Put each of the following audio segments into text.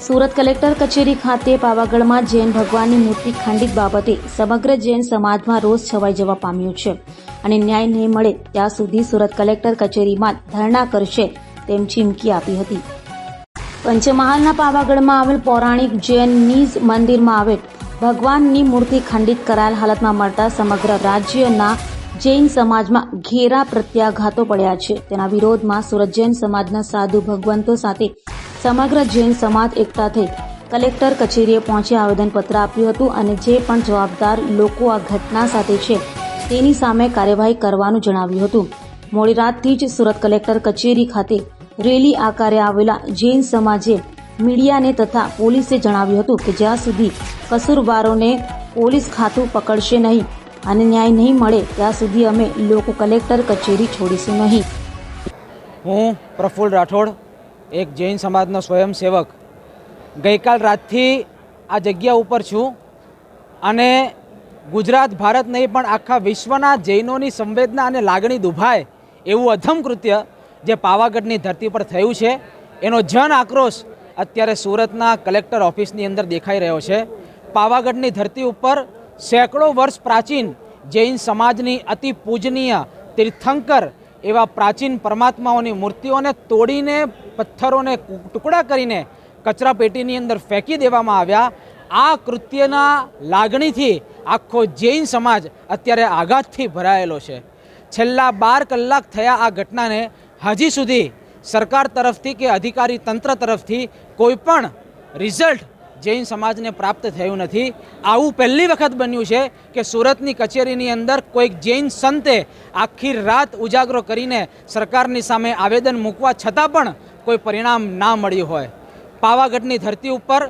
Surat collector કચેરી ખાતે પાવાગઢમાં જૈન ભગવાનની મૂર્તિ ખંડિત બાબતે સમગ્ર જૈન સમાજમાં રોષ છવાઈ જવા પામ્યો છે અને ન્યાય નહીં મળે ત્યાં સુધી સુરત કલેક્ટર કચેરીમાં ધરણા કરશે તેમ ચીમકી આપી હતી। પંચમહાલના પાવાગઢમાં આવેલ પૌરાણિક જૈન નિજ મંદિરમાં આવેલ ભગવાનની મૂર્તિ ખંડિત કરાયેલ હાલતમાં મળતા સમગ્ર રાજ્યના જૈન સમાજમાં ઘેરા પ્રત્યાઘાતો પડ્યા છે। તેના વિરોધમાં સુરત જૈન સમાજના સાધુ ભગવંતો સાથે સમગ્ર જૈન સમાજ એકઠા થઈ કલેક્ટર કચેરીએ પહોંચી આવેદનપત્ર આપ્યું હતું અને જે પણ જવાબદાર લોકો આ ઘટના સાથે છે તેની સામે કાર્યવાહી કરવાનું જણાવ્યું હતું। મોડી રાતથી જ સુરત કલેક્ટર કચેરી ખાતે રેલી આકારે આવેલા જૈન સમાજે મીડિયાને તથા પોલીસે જણાવ્યું હતું કે જ્યાં સુધી કસૂરવારોને પોલીસ ખાતું પકડશે નહીં અને ન્યાય નહીં મળે ત્યાં સુધી અમે લોકો કલેક્ટર કચેરી છોડીશું નહીં। હું પ્રફુલ્લ રાઠોડ, એક જૈન સમાજનો સ્વયંસેવક, ગઈકાલ રાતથી આ જગ્યા ઉપર છું અને ગુજરાત ભારત નહીં પણ આખા વિશ્વના જૈનોની સંવેદના અને લાગણી દુભાય એવું અધમ કૃત્ય જે પાવાગઢની ધરતી પર થયું છે એનો જન આક્રોશ અત્યારે સુરતના કલેક્ટર ઓફિસની અંદર દેખાઈ રહ્યો છે। પાવાગઢની ધરતી ઉપર સેંકડો વર્ષ પ્રાચીન જૈન સમાજની અતિ પૂજનીય તીર્થંકર એવા પ્રાચીન પરમાત્માઓની મૂર્તિઓને તોડીને પથ્થરોને ટુકડા કરીને કચરા પેટીની અંદર ફેંકી દેવામાં આવ્યા। આ કૃત્યના લાગણીથી આખો જૈન સમાજ અત્યારે આઘાતથી ભરાયેલો છે। છેલ્લા 12 કલાક થયા આ ઘટનાને હજી સુધી સરકાર તરફથી કે અધિકારી તંત્ર તરફથી કોઈ પણ રિઝલ્ટ જૈન સમાજને પ્રાપ્ત થયું નથી। આવું પહેલી વખત બન્યું છે કે સુરતની કચેરીની અંદર કોઈક જૈન સંતે આખી રાત ઉજાગરો કરીને સરકારની સામે આવેદન મૂકવા છતાં પણ કોઈ પરિણામ ના મળ્યું હોય। પાવાગઢની ધરતી ઉપર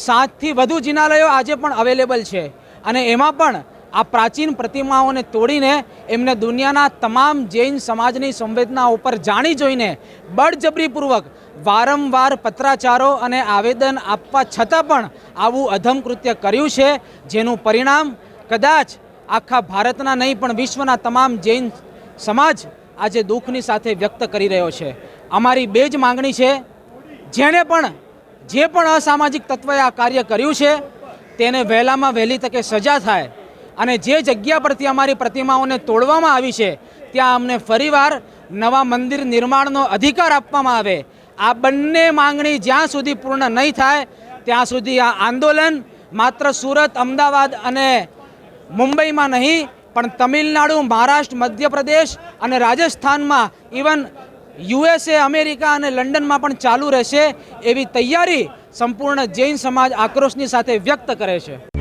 7થી વધુ જિનાલયો આજે પણ અવેલેબલ છે અને એમાં પણ આ પ્રાચીન પ્રતિમાઓને તોડીને એમને દુનિયાના તમામ જૈન સમાજની સંવેદના ઉપર જાણી જોઈને બળજબરીપૂર્વક વારંવાર પત્રાચારો અને આવેદન આપવા છતાં પણ આવું અધમ કૃત્ય કર્યું છે, જેનું પરિણામ કદાચ આખા ભારતના નહીં પણ વિશ્વના તમામ જૈન સમાજ આજે દુઃખની સાથે વ્યક્ત કરી રહ્યો છે। અમારી બે જ માંગણી છે, જે પણ અસામાજિક તત્વએ આ કાર્ય કર્યું છે તેને વહેલામાં વહેલી તકે સજા થાય અને જે જગ્યા પરથી અમારી પ્રતિમાઓને તોડવામાં આવી છે ત્યાં અમને ફરીવાર નવા મંદિર નિર્માણનો અધિકાર આપવામાં આવે। આ બંને માંગણી જ્યાં સુધી પૂર્ણ નહીં થાય ત્યાં સુધી આ આંદોલન માત્ર સુરત, અમદાવાદ અને મુંબઈમાં નહીં પણ તમિલનાડુ, મહારાષ્ટ્ર, મધ્યપ્રદેશ અને રાજસ્થાનમાં ઇવન USA, અમેરિકા અને લંડનમાં પણ ચાલુ રહેશે એવી તૈયારી સંપૂર્ણ જૈન સમાજ આક્રોશની સાથે વ્યક્ત કરે છે।